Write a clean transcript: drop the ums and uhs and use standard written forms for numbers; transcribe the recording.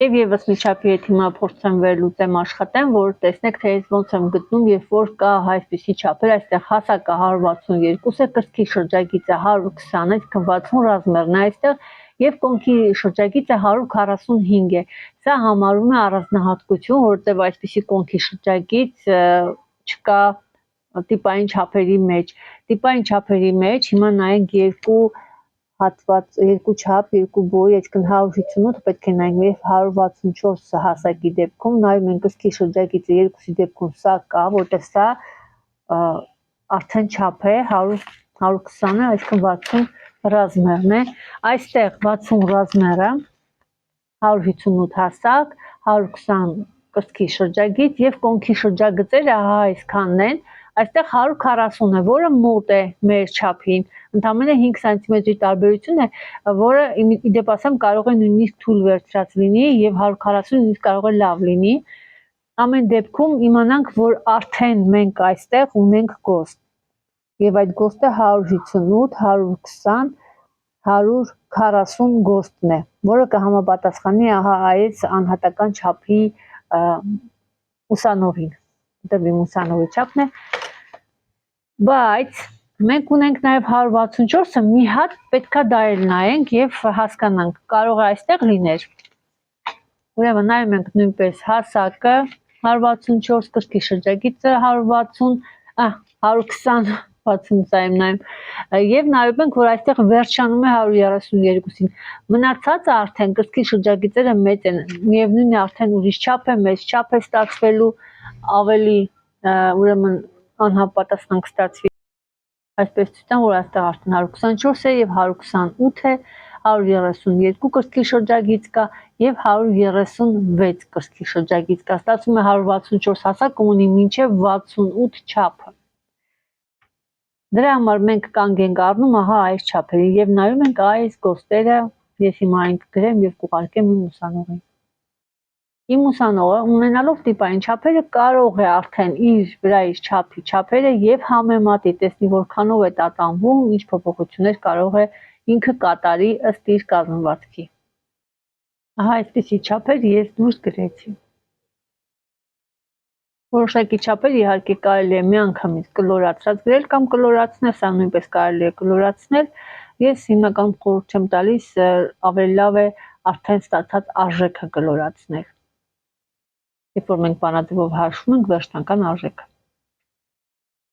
Եվ եւս մի չափի հետ հիմա փորձեմ վերլուծեմ աշխատեմ, որ տեսնեք թե ես ոնց եմ գտնում, երբ որ կա այսպիսի չափեր, այստեղ հասակը 162 է, կրծքի շրջագիծը 120 է, 60 ռազմերն է այստեղ եւ կոնքի շրջագիծը 145 է։ Սա համարվում է առանձնահատկություն, որովհետեւ այսպիսի կոնքի շրջագիծ չկա տիպային չափերի մեջ։ Տիպային չափերի մեջ հիմա նայենք երկու հատված, երկու չափ, երկու բոյ, այսինքն 158 պետք է նայենք եւ 164 հասակի դեպքում նայում ենք կրծքի շրջագիծը երկուսի դեպքում սա կա, որտեղ սա արդեն չափ է 120-ը, այսինքն 60 ռազմերն է։ Այստեղ 60 ռազմերը 158 հասակ, 120 կրծքի շրջագիծ եւ կոնքի շրջագծերը ահա այսքանն են։ Այստեղ 140 է, որը մոտ է մեր չափին, ընդամենը 5 սանտիմետրի տարբերություն է, որը իդեպ ասեմ կարող է նույնիսկ թույլ վերցրած լինի եւ 140 նույնիսկ կարող է լավ լինի։ Ամեն դեպքում իմանանք, որ արդեն մենք այստեղ ունենք գոստ։ Եվ այդ գոստը 158, 120, 140 գոստն է, որը կհամապատասխանի ահա այս անհատական չափի ուսանողին։ Դա իմ ուսանողի չափն է։ Բայց մենք ունենք նաև 164-ը, մի հատ պետքա դա էլ նայենք եւ հասկանանք, կարող է այստեղ լիներ։ Ուրեմն նայում ենք նույնպես հասակը 164, կրծքի շրջագիծը 160, 120, 60-ը նայում եւ նայում ենք, որ այստեղ վերջանում է 132-ին։ Մնացածը արդեն կրծքի շրջագիծերը մեծ են, միևնույնն է արդեն ուրիշ չափ է, մեծ չափ է ստացվելու, ավելի ուրեմն անհապատասխան կստացվի։ Այսպես ցույց տամ, որ այստեղ արդեն 124 է եւ 128 է, 132 կրծքի շրջագիծ կա եւ 136 կրծքի շրջագիծ կա։ Ստացվում է 164 հասակ ունի մինչեւ 68 չափը։ Դրա համար մենք կանգ ենք առնում ահա այս չափերին եւ նայում ենք այս գոստերը, ես հիմա այն կգրեմ եւ կուղարկեմ իմ ուսանողին։ Իմ ուսանողը ունենալով տիպային չափերը կարող է արդեն իր վրա իր չափի չափերը եւ համեմատի, տեսնի որքանով է տատանվում, ինչ փոփոխություններ կարող է ինքը կատարի ըստ իր կազմվածքի։ Ահա այսպիսի չափեր ես դուրս գրեցի։ Որոշակի չափեր իհարկե կարելի է միանգամից կլորացրած գրել կամ կլորացնել, սա նույնպես կարելի է կլորացնել։ Ես հիմնական խորհուրդ չեմ տալիս, ավելի լավ է արդեն ստացած արժեքը կլորացնել։ Երբ որ մենք բանաձևով հաշվում ենք վերջնական արժեքը։